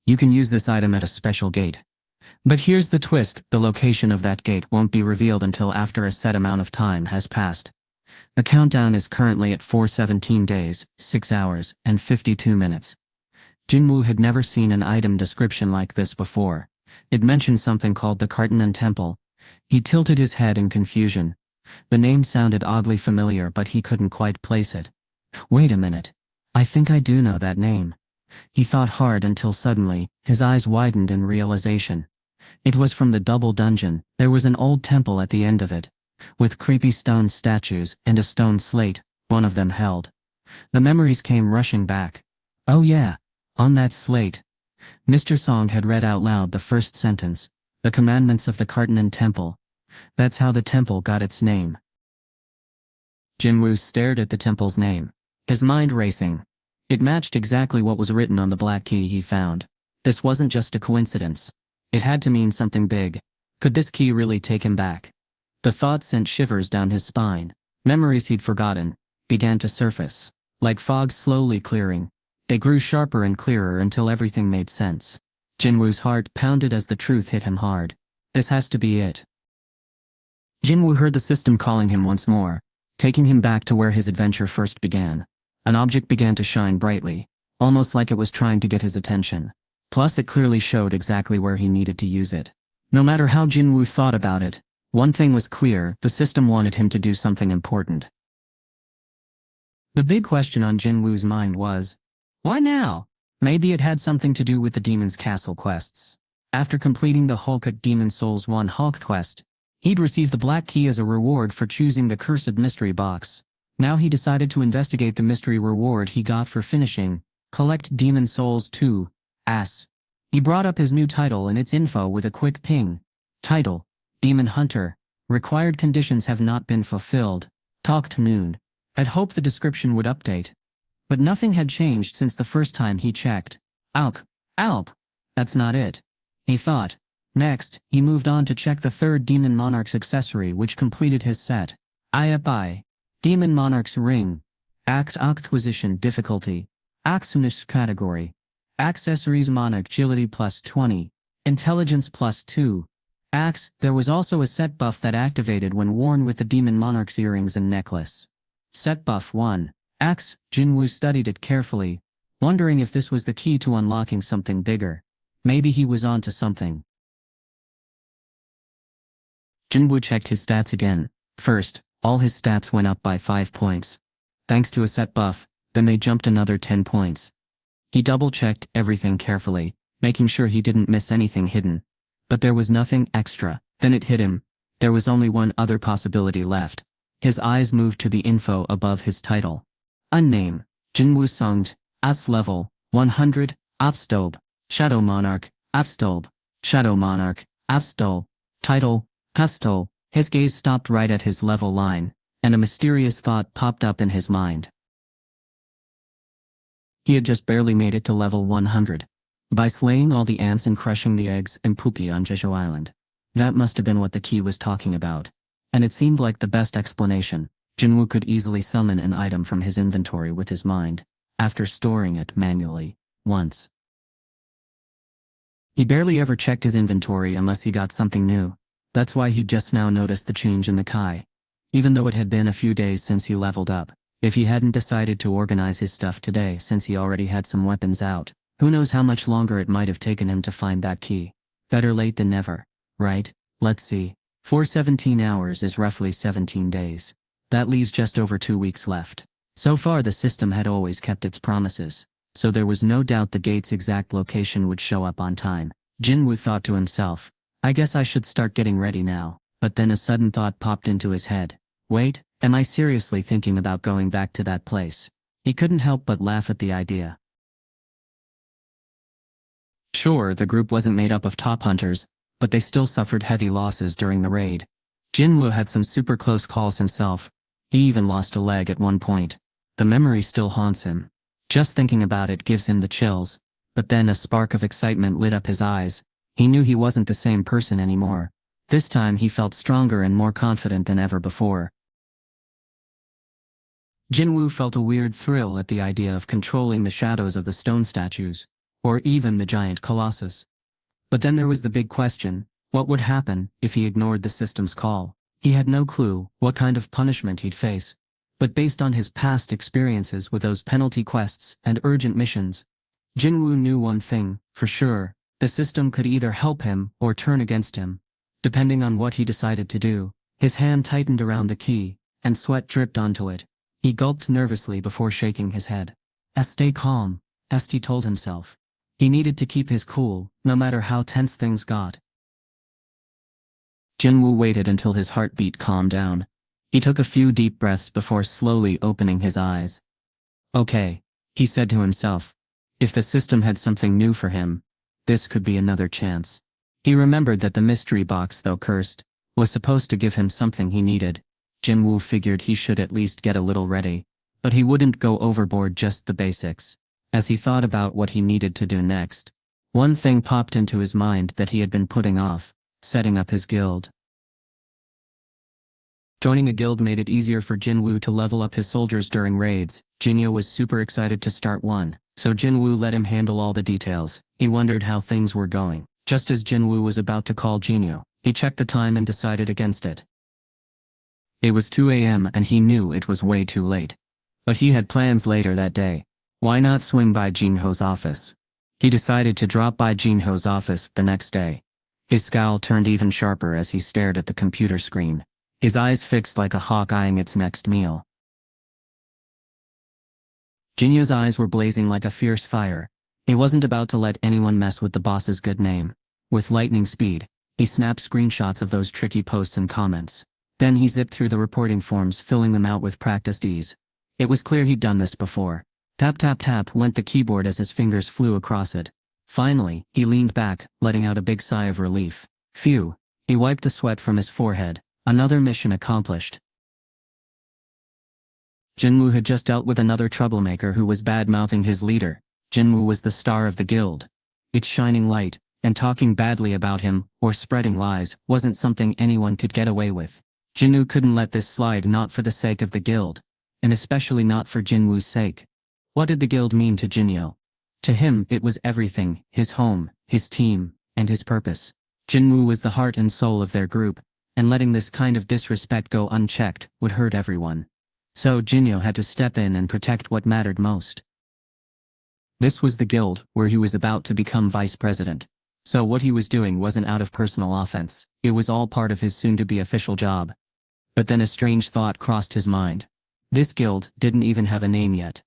You can use this item at a special gate. But here's the twist, the location of that gate won't be revealed until after a set amount of time has passed. The countdown is currently at 417 days, 6 hours, and 52 minutes. Jin-Woo had never seen an item description like this before. It mentioned something called the Kartanan Temple. He tilted his head in confusion. The name sounded oddly familiar, but he couldn't quite place it. Wait a minute. I think I do know that name. He thought hard until suddenly, his eyes widened in realization. It was from the double dungeon. There was an old temple at the end of it, with creepy stone statues and a stone slate, one of them held. The memories came rushing back. Oh yeah, on that slate. Mr. Song had read out loud the first sentence, the commandments of the Kartanan Temple. That's how the temple got its name. Jin-Woo stared at the temple's name, his mind racing. It matched exactly what was written on the black key he found. This wasn't just a coincidence. It had to mean something big. Could this key really take him back? The thought sent shivers down his spine. Memories he'd forgotten began to surface, like fog slowly clearing. They grew sharper and clearer until everything made sense. Jin-Woo's heart pounded as the truth hit him hard. This has to be it. Jin-Woo heard the system calling him once more, taking him back to where his adventure first began. An object began to shine brightly, almost like it was trying to get his attention. Plus it clearly showed exactly where he needed to use it. No matter how Jin-Woo thought about it, one thing was clear, the system wanted him to do something important. The big question on Jin-Woo's mind was, why now? Maybe it had something to do with the Demon's Castle quests. After completing the Hulk at Demon Souls 1 Hulk quest, he'd received the black key as a reward for choosing the cursed mystery box. Now he decided to investigate the mystery reward he got for finishing, Collect Demon Souls 2, Ass. He brought up his new title and its info with a quick ping. Title, Demon Hunter. Required conditions have not been fulfilled. Talk to Noon. I'd hoped the description would update. But nothing had changed since the first time he checked. Alp. That's not it, he thought. Next, he moved on to check the third Demon Monarch's accessory, which completed his set. IFI. Demon Monarch's Ring. Acquisition difficulty. Axonish category. Accessories Monarch Agility plus 20. Intelligence plus 2. There was also a set buff that activated when worn with the Demon Monarch's earrings and necklace. Set buff 1. Jin-Woo studied it carefully, wondering if this was the key to unlocking something bigger. Maybe he was onto something. Jin-Woo checked his stats again. First, all his stats went up by 5 points. Thanks to a set buff, then they jumped another 10 points. He double-checked everything carefully, making sure he didn't miss anything hidden. But there was nothing extra. Then it hit him. There was only one other possibility left. His eyes moved to the info above his title. Unname, Jin-Woo Sunged, As level, 100, Avstob, Shadow Monarch, Avstob, Shadow Monarch, Avstol, Title, Avstol. His gaze stopped right at his level line, and a mysterious thought popped up in his mind. He had just barely made it to level 100. By slaying all the ants and crushing the eggs and poopy on Jeju Island. That must have been what the key was talking about. And it seemed like the best explanation. Jin-Woo could easily summon an item from his inventory with his mind, after storing it manually, once. He barely ever checked his inventory unless he got something new. That's why he'd just now noticed the change in the Kai. Even though it had been a few days since he leveled up, if he hadn't decided to organize his stuff today since he already had some weapons out, who knows how much longer it might have taken him to find that key. Better late than never, right? Let's see. 417 hours is roughly 17 days. That leaves just over 2 weeks left. So far the system had always kept its promises, so there was no doubt the gate's exact location would show up on time. Jin-Woo thought to himself, I guess I should start getting ready now. But then a sudden thought popped into his head. Wait, am I seriously thinking about going back to that place? He couldn't help but laugh at the idea. Sure, the group wasn't made up of top hunters, but they still suffered heavy losses during the raid. Jin-Woo had some super close calls himself. He even lost a leg at one point. The memory still haunts him. Just thinking about it gives him the chills. But then a spark of excitement lit up his eyes. He knew he wasn't the same person anymore. This time he felt stronger and more confident than ever before. Jin-Woo felt a weird thrill at the idea of controlling the shadows of the stone statues. or even the giant colossus. But then there was the big question, what would happen if he ignored the system's call? He had no clue what kind of punishment he'd face. But based on his past experiences with those penalty quests and urgent missions, Jin-Woo knew one thing, for sure, the system could either help him or turn against him. Depending on what he decided to do, his hand tightened around the key, and sweat dripped onto it. He gulped nervously before shaking his head. Stay calm, he told himself. He needed to keep his cool, no matter how tense things got. Jin-Woo waited until his heartbeat calmed down. He took a few deep breaths before slowly opening his eyes. Okay, he said to himself. If the system had something new for him, this could be another chance. He remembered that the mystery box, though cursed, was supposed to give him something he needed. Jin-Woo figured he should at least get a little ready, but he wouldn't go overboard, just the basics. As he thought about what he needed to do next, one thing popped into his mind that he had been putting off: setting up his guild. Joining a guild made it easier for Jin-Woo to level up his soldiers during raids. Jinyo was super excited to start one, so Jin-Woo let him handle all the details. He wondered how things were going. Just as Jin-Woo was about to call Jinyo, he checked the time and decided against it. It was 2 a.m. and he knew it was way too late. But he had plans later that day. Why not swing by Jinho's office? He decided to drop by Jinho's office the next day. His scowl turned even sharper as he stared at the computer screen, his eyes fixed like a hawk eyeing its next meal. Jinyo's eyes were blazing like a fierce fire. He wasn't about to let anyone mess with the boss's good name. With lightning speed, he snapped screenshots of those tricky posts and comments. Then he zipped through the reporting forms, filling them out with practiced ease. It was clear he'd done this before. Tap tap tap went the keyboard as his fingers flew across it. Finally, he leaned back, letting out a big sigh of relief. Phew. He wiped the sweat from his forehead. Another mission accomplished. Jin-Woo had just dealt with another troublemaker who was bad-mouthing his leader. Jin-Woo was the star of the guild. Its shining light, and talking badly about him, or spreading lies, wasn't something anyone could get away with. Jin-Woo couldn't let this slide, not for the sake of the guild, and especially not for Jin-Woo's sake. What did the guild mean to Jinyo? To him, it was everything: his home, his team, and his purpose. Jin-Woo was the heart and soul of their group, and letting this kind of disrespect go unchecked would hurt everyone. So Jinyo had to step in and protect what mattered most. This was the guild, where he was about to become vice president. So what he was doing wasn't out of personal offense, it was all part of his soon-to-be official job. But then a strange thought crossed his mind. This guild didn't even have a name yet.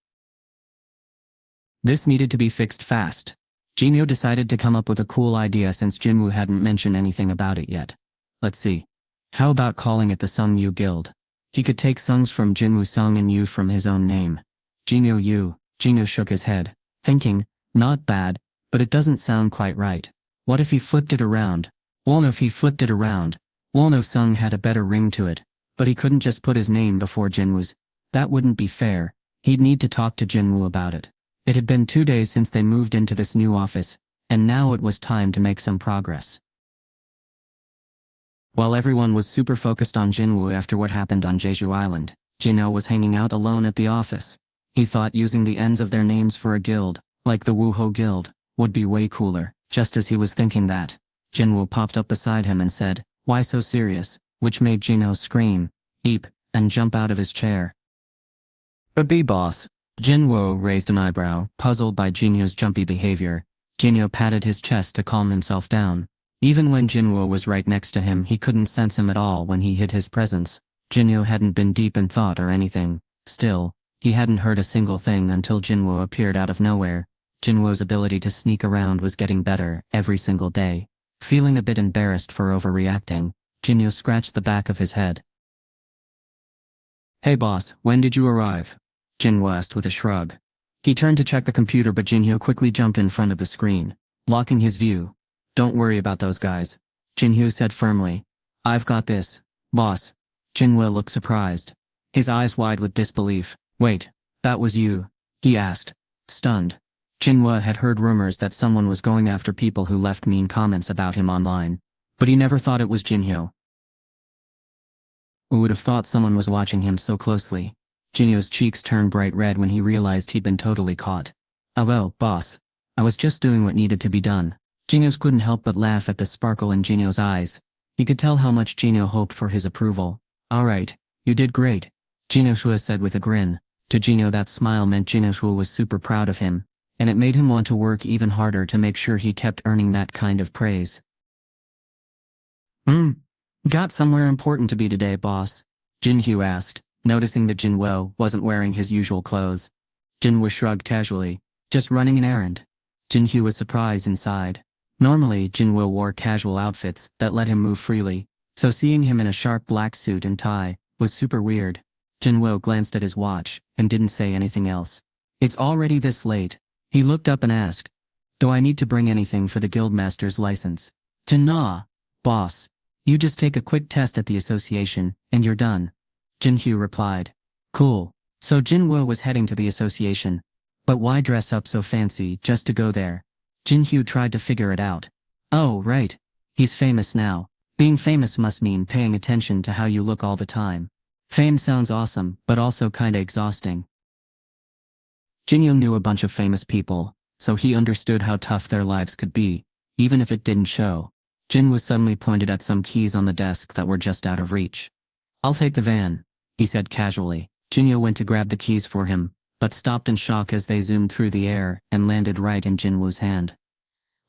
This needed to be fixed fast. Jinyo decided to come up with a cool idea since Jin-Woo hadn't mentioned anything about it yet. Let's see. How about calling it the Sung Yu Guild? He could take Sungs from Jin-Woo, Sung, and Yu from his own name. Jinyo Yu. Jinyo shook his head, thinking, not bad, but it doesn't sound quite right. What if he flipped it around? Well, no, if he flipped it around, well, no, Sung had a better ring to it, but he couldn't just put his name before Jin-Woo's. That wouldn't be fair. He'd need to talk to Jin-Woo about it. It had been 2 days since they moved into this new office, and now it was time to make some progress. While everyone was super focused on Jin-Woo after what happened on Jeju Island, Jinho was hanging out alone at the office. He thought using the ends of their names for a guild, like the Wooho Guild, would be way cooler. Just as he was thinking that, Jin-Woo popped up beside him and said, "Why so serious?" which made Jinho scream, "Eep," and jump out of his chair. "A B boss." Jin-Woo raised an eyebrow, puzzled by Jinyo's jumpy behavior. Jinyo patted his chest to calm himself down. Even when Jin-Woo was right next to him, he couldn't sense him at all when he hid his presence. Jinyo hadn't been deep in thought or anything. Still, he hadn't heard a single thing until Jin-Woo appeared out of nowhere. Jin-Woo's ability to sneak around was getting better every single day. Feeling a bit embarrassed for overreacting, Jinyo scratched the back of his head. "Hey boss, when did you arrive?" Jin-Woo asked with a shrug. He turned to check the computer, but Jinyo quickly jumped in front of the screen, blocking his view. "Don't worry about those guys," Jinho said firmly. "I've got this, boss." Jin-Woo looked surprised, his eyes wide with disbelief. "Wait, that was you?" he asked, stunned. Jin-Woo had heard rumors that someone was going after people who left mean comments about him online, but he never thought it was Jinho. Who would have thought someone was watching him so closely? Jinyo's cheeks turned bright red when he realized he'd been totally caught. "Oh well, boss. I was just doing what needed to be done. Jinho couldn't help but laugh at the sparkle in Jinho's eyes. He could tell how much Jinho hoped for his approval. Alright, you did great, Jinho said with a grin. To Jinho that smile meant Jinho was super proud of him, and it made him want to work even harder to make sure he kept earning that kind of praise. Got somewhere important to be today, boss? Jin-Woo asked, noticing that Jin-Woo wasn't wearing his usual clothes. Jin-Woo shrugged casually. Just running an errand. Jin-Woo was surprised inside. Normally, Jin-Woo wore casual outfits that let him move freely, so seeing him in a sharp black suit and tie was super weird. Jin-Woo glanced at his watch and didn't say anything else. It's already this late. He looked up and asked, do I need to bring anything for the guildmaster's license? Nah, boss. You just take a quick test at the association, and you're done. Jin-Woo replied. Cool. So Jin-Woo was heading to the association. But why dress up so fancy just to go there? Jin-Woo tried to figure it out. Oh, right. He's famous now. Being famous must mean paying attention to how you look all the time. Fame sounds awesome, but also kinda exhausting. Jin-Woo knew a bunch of famous people, so he understood how tough their lives could be, even if it didn't show. Jin-Woo suddenly pointed at some keys on the desk that were just out of reach. I'll take the van, he said casually. Jin-Woo went to grab the keys for him, but stopped in shock as they zoomed through the air and landed right in Jin-Woo's hand.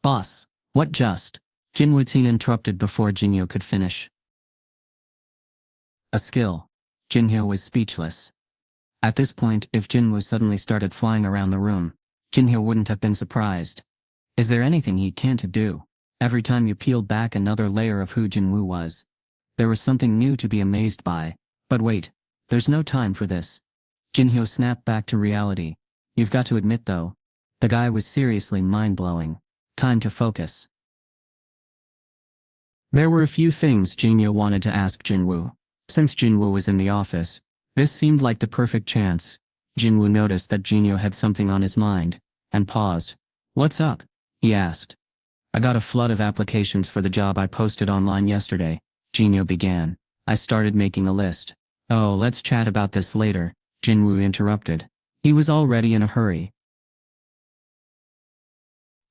Boss, what just? Jin-Woo interrupted before Jin-Woo could finish. A skill. Jin-Woo was speechless. At this point, if Jin-Woo suddenly started flying around the room, Jin-Woo wouldn't have been surprised. Is there anything he can't do? Every time you peeled back another layer of who Jin-Woo was, there was something new to be amazed by. But wait, there's no time for this. Jin-Woo snapped back to reality. You've got to admit though, the guy was seriously mind-blowing. Time to focus. There were a few things Jin-Woo wanted to ask Jin-Woo. Since Jin-Woo was in the office, this seemed like the perfect chance. Jin-Woo noticed that Jin-Woo had something on his mind, and paused. What's up? He asked. I got a flood of applications for the job I posted online yesterday, Jin-Woo began. I started making a list. Oh, let's chat about this later, Jin-Woo interrupted. He was already in a hurry.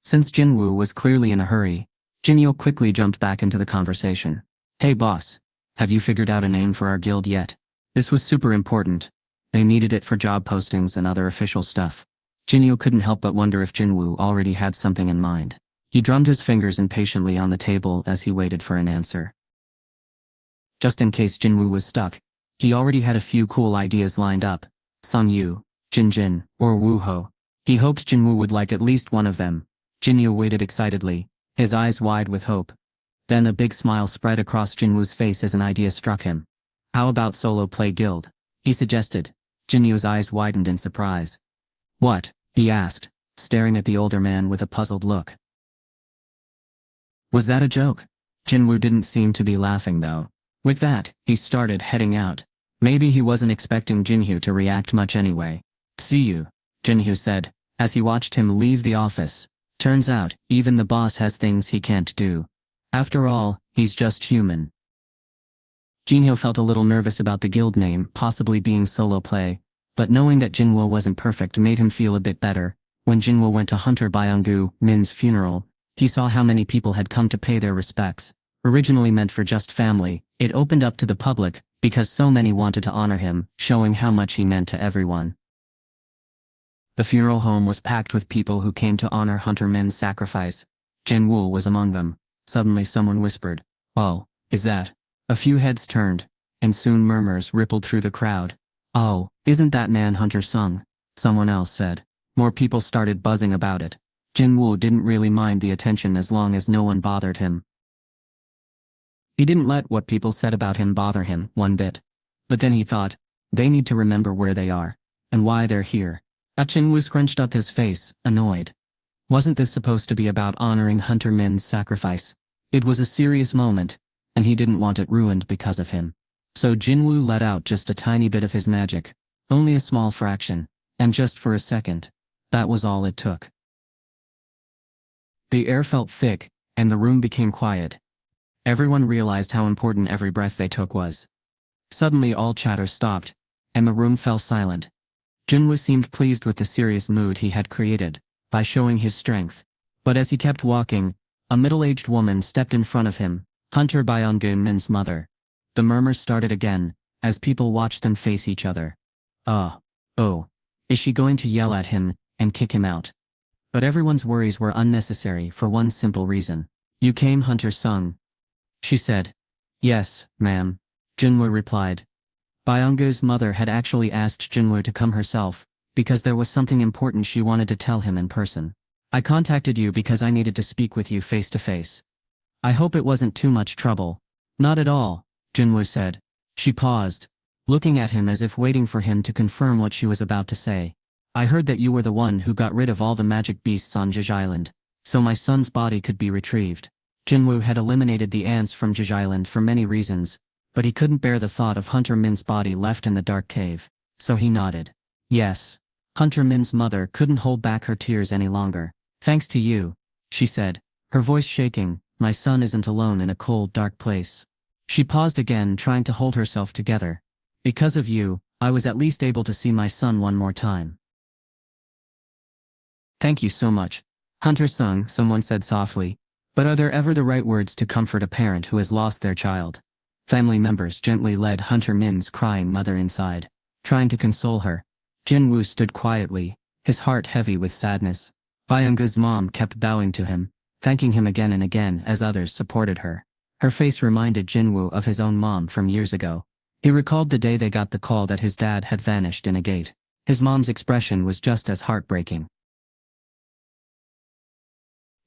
Since Jin-Woo was clearly in a hurry, Jin-Woo quickly jumped back into the conversation. Hey boss, have you figured out a name for our guild yet? This was super important. They needed it for job postings and other official stuff. Jin-Woo couldn't help but wonder if Jin-Woo already had something in mind. He drummed his fingers impatiently on the table as he waited for an answer. Just in case Jin-Woo was stuck, he already had a few cool ideas lined up. Sung-Yu, Jin-Jin, or Woo-Ho. He hoped Jin-Woo would like at least one of them. Jin-Woo waited excitedly, his eyes wide with hope. Then a big smile spread across Jin-Woo's face as an idea struck him. How about solo play guild? He suggested. Jin-Woo's eyes widened in surprise. What? He asked, staring at the older man with a puzzled look. Was that a joke? Jin-Woo didn't seem to be laughing though. With that, he started heading out. Maybe he wasn't expecting Jin-Woo to react much anyway. See you, Jin-Woo said, as he watched him leave the office. Turns out, even the boss has things he can't do. After all, he's just human. Jin-Woo felt a little nervous about the guild name possibly being solo play, but knowing that Jin-Woo wasn't perfect made him feel a bit better. When Jin-Woo went to Hunter Byung-gu Min's funeral, he saw how many people had come to pay their respects. Originally meant for just family, it opened up to the public, because so many wanted to honor him, showing how much he meant to everyone. The funeral home was packed with people who came to honor Hunter Min's sacrifice. Jin-Woo was among them. Suddenly someone whispered, "Oh, is that?" A few heads turned, and soon murmurs rippled through the crowd. "Oh, isn't that man Hunter Sung?" someone else said. More people started buzzing about it. Jin-Woo didn't really mind the attention as long as no one bothered him. He didn't let what people said about him bother him one bit. But then he thought, they need to remember where they are, and why they're here. Jin-Woo scrunched up his face, annoyed. Wasn't this supposed to be about honoring Hunter Min's sacrifice? It was a serious moment, and he didn't want it ruined because of him. So Jin-Woo let out just a tiny bit of his magic, only a small fraction, and just for a second. That was all it took. The air felt thick, and the room became quiet. Everyone realized how important every breath they took was. Suddenly all chatter stopped, and the room fell silent. Jin-Woo seemed pleased with the serious mood he had created. by showing his strength. But as he kept walking, a middle-aged woman stepped in front of him, Hunter Byung-Min's mother. The murmurs started again, as people watched them face each other. Oh, is she going to yell at him and kick him out? But everyone's worries were unnecessary for one simple reason. You came, Hunter Sung? She said. Yes, ma'am, Jin-Woo replied. Byung-Gu's mother had actually asked Jin-Woo to come herself, because there was something important she wanted to tell him in person. I contacted you because I needed to speak with you face to face. I hope it wasn't too much trouble. Not at all, Jin-Woo said. She paused, looking at him as if waiting for him to confirm what she was about to say. I heard that you were the one who got rid of all the magic beasts on Jeju Island, so my son's body could be retrieved. Jin-Woo had eliminated the ants from Jeju Island for many reasons, but he couldn't bear the thought of Hunter Min's body left in the dark cave, so he nodded. Yes. Hunter Min's mother couldn't hold back her tears any longer. Thanks to you, she said, her voice shaking. My son isn't alone in a cold, dark place. She paused again, trying to hold herself together. Because of you, I was at least able to see my son one more time. Thank you so much, Hunter Sung, someone said softly. But are there ever the right words to comfort a parent who has lost their child? Family members gently led Hunter Min's crying mother inside, trying to console her. Jin-Woo stood quietly, his heart heavy with sadness. Byung-Gu's mom kept bowing to him, thanking him again and again as others supported her. Her face reminded Jin-Woo of his own mom from years ago. He recalled the day they got the call that his dad had vanished in a gate. His mom's expression was just as heartbreaking.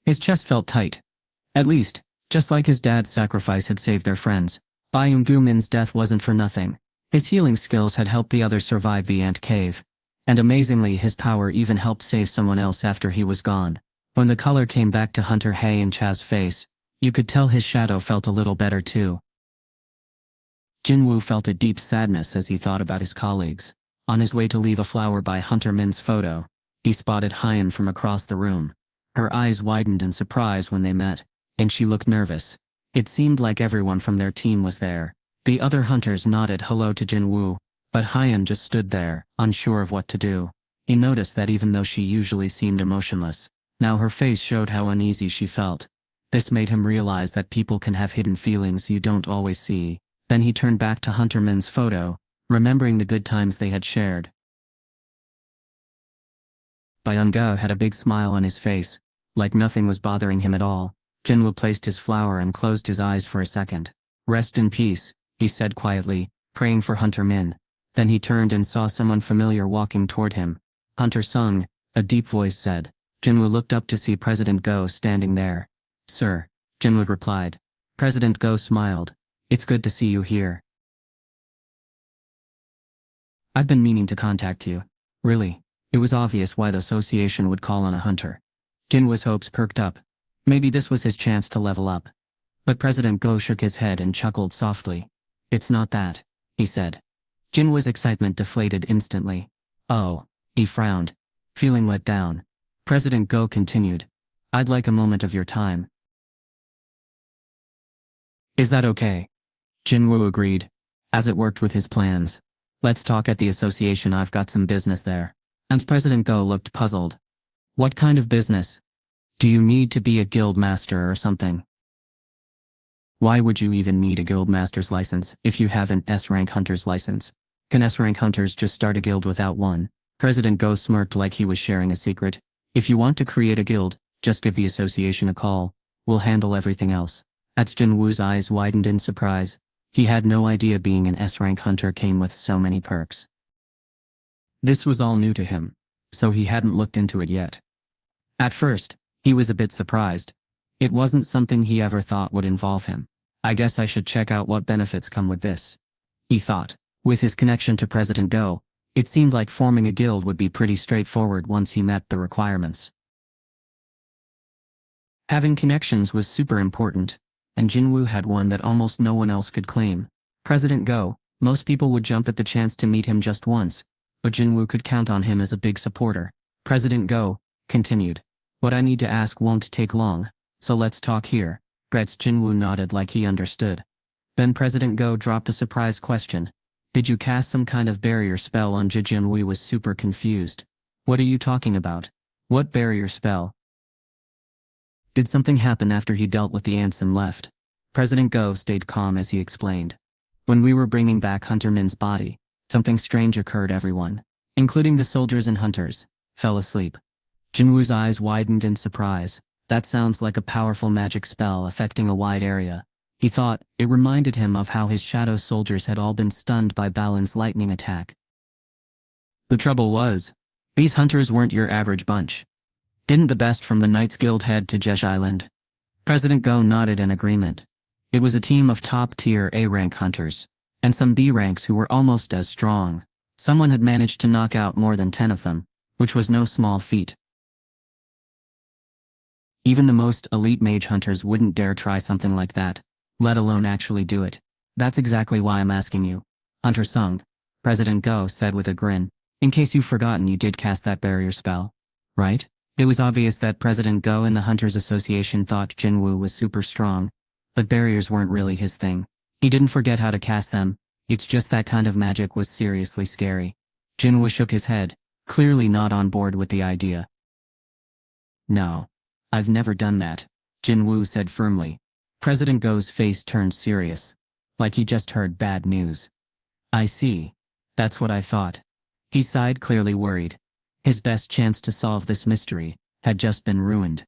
His chest felt tight. At least, just like his dad's sacrifice had saved their friends, Byung-Gu Min's death wasn't for nothing. His healing skills had helped the others survive the ant cave. And amazingly, his power even helped save someone else after he was gone. When the color came back to Hunter Hae and Cha's face, you could tell his shadow felt a little better too. Jin-Woo felt a deep sadness as he thought about his colleagues. On his way to leave a flower by Hunter Min's photo, he spotted Hyeon from across the room. Her eyes widened in surprise when they met, and she looked nervous. It seemed like everyone from their team was there. The other hunters nodded hello to Jin-Woo, but Hyeon just stood there, unsure of what to do. He noticed that even though she usually seemed emotionless, now her face showed how uneasy she felt. This made him realize that people can have hidden feelings you don't always see. Then he turned back to Hunter Min's photo, remembering the good times they had shared. Byung-Gu had a big smile on his face, like nothing was bothering him at all. Jin-Woo placed his flower and closed his eyes for a second. Rest in peace, he said quietly, praying for Hunter Min. Then he turned and saw someone familiar walking toward him. Hunter Sung, a deep voice said. Jin-Woo looked up to see President Go standing there. Sir, Jin-Woo replied. President Go smiled. It's good to see you here. I've been meaning to contact you. Really, it was obvious why the association would call on a hunter. Jin-Woo's hopes perked up. Maybe this was his chance to level up. But President Go shook his head and chuckled softly. It's not that, he said. Jin-Woo's excitement deflated instantly. Oh, he frowned, feeling let down. President Go continued. I'd like a moment of your time. Is that okay? Jin-Woo agreed, as it worked with his plans. Let's talk at the association, I've got some business there. And President Go looked puzzled. What kind of business? Do you need to be a guild master or something? Why would you even need a guild master's license if you have an S-rank hunter's license? Can S-rank hunters just start a guild without one? President Go smirked like he was sharing a secret. If you want to create a guild, just give the association a call. We'll handle everything else. As Jin-Woo's eyes widened in surprise. He had no idea being an S-rank hunter came with so many perks. This was all new to him, so he hadn't looked into it yet. At first, he was a bit surprised. It wasn't something he ever thought would involve him. I guess I should check out what benefits come with this, he thought. With his connection to President Go, it seemed like forming a guild would be pretty straightforward once he met the requirements. Having connections was super important, and Jin-Woo had one that almost no one else could claim. President Go, most people would jump at the chance to meet him just once, but Jin-Woo could count on him as a big supporter. President Go continued. What I need to ask won't take long, so let's talk here. Jin-Woo nodded like he understood. Then President Go dropped a surprise question. Did you cast some kind of barrier spell on Jin-Woo? Was super confused. What are you talking about? What barrier spell? Did something happen after he dealt with the ants and left? President Go stayed calm as he explained. When we were bringing back Hunter Min's body, something strange occurred. Everyone, including the soldiers and hunters, fell asleep. Jin-Woo's eyes widened in surprise. That sounds like a powerful magic spell affecting a wide area. He thought. It reminded him of how his shadow soldiers had all been stunned by Balin's lightning attack. The trouble was, these hunters weren't your average bunch. Didn't the best from the Knights Guild head to Jesh Island? President Go nodded in agreement. It was a team of top-tier A-rank hunters, and some B-ranks who were almost as strong. Someone had managed to knock out more than 10 of them, which was no small feat. Even the most elite mage hunters wouldn't dare try something like that, let alone actually do it. That's exactly why I'm asking you. Hunter Sung, President Go said with a grin. In case you've forgotten, you did cast that barrier spell, right? It was obvious that President Go and the Hunters Association thought Jin-Woo was super strong, but barriers weren't really his thing. He didn't forget how to cast them. It's just that kind of magic was seriously scary. Jin-Woo shook his head, clearly not on board with the idea. No, I've never done that, Jin-Woo said firmly. President Go's face turned serious, like he just heard bad news. I see. That's what I thought. He sighed, clearly worried. His best chance to solve this mystery had just been ruined.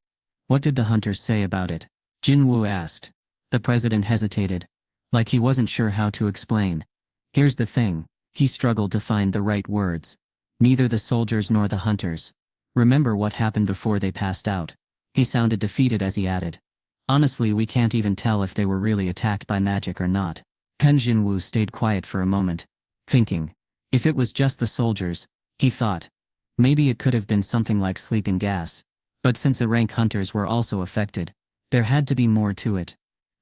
What did the hunters say about it? Jin-Woo asked. The president hesitated, like he wasn't sure how to explain. Here's the thing, he struggled to find the right words. Neither the soldiers nor the hunters. Remember what happened before they passed out. He sounded defeated as he added. Honestly, we can't even tell if they were really attacked by magic or not. Jin-Woo stayed quiet for a moment, thinking. If it was just the soldiers, he thought, maybe it could have been something like sleeping gas. But since A-rank hunters were also affected, there had to be more to it.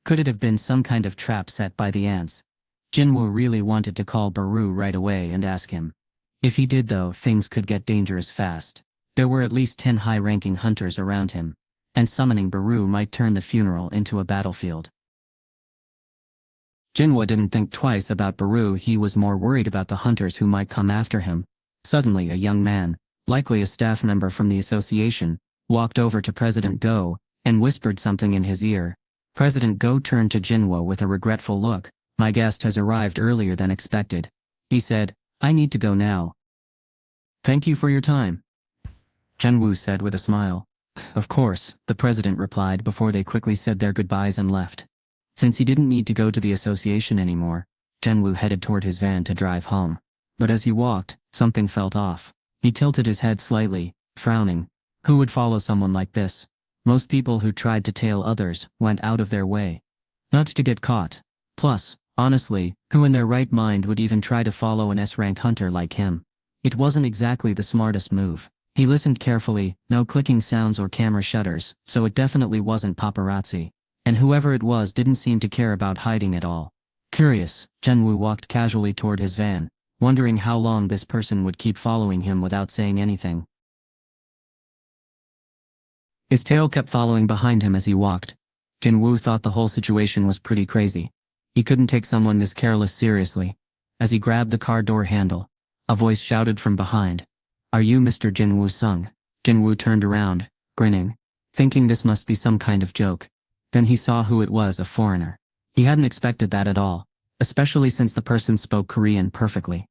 Could it have been some kind of trap set by the ants? Jin-Woo really wanted to call Baru right away and ask him. If he did though, things could get dangerous fast. There were at least 10 high-ranking hunters around him, and summoning Baru might turn the funeral into a battlefield. Jin-Woo didn't think twice about Baru. He was more worried about the hunters who might come after him. Suddenly a young man, likely a staff member from the association, walked over to President Go and whispered something in his ear. President Go turned to Jin-Woo with a regretful look. My guest has arrived earlier than expected. He said, I need to go now. Thank you for your time, Jin-Woo said with a smile. Of course, the president replied before they quickly said their goodbyes and left. Since he didn't need to go to the association anymore, Jin-Woo headed toward his van to drive home. But as he walked, something felt off. He tilted his head slightly, frowning. Who would follow someone like this? Most people who tried to tail others went out of their way, not to get caught. Plus, honestly, who in their right mind would even try to follow an S-rank hunter like him? It wasn't exactly the smartest move. He listened carefully, no clicking sounds or camera shutters, so it definitely wasn't paparazzi. And whoever it was didn't seem to care about hiding at all. Curious, Jin-Woo walked casually toward his van, wondering how long this person would keep following him without saying anything. His tail kept following behind him as he walked. Jin-Woo thought the whole situation was pretty crazy. He couldn't take someone this careless seriously. As he grabbed the car door handle, a voice shouted from behind. Are you Mr. Jin-Woo Sung? Jin-Woo turned around, grinning, thinking this must be some kind of joke. Then he saw who it was, a foreigner. He hadn't expected that at all, especially since the person spoke Korean perfectly.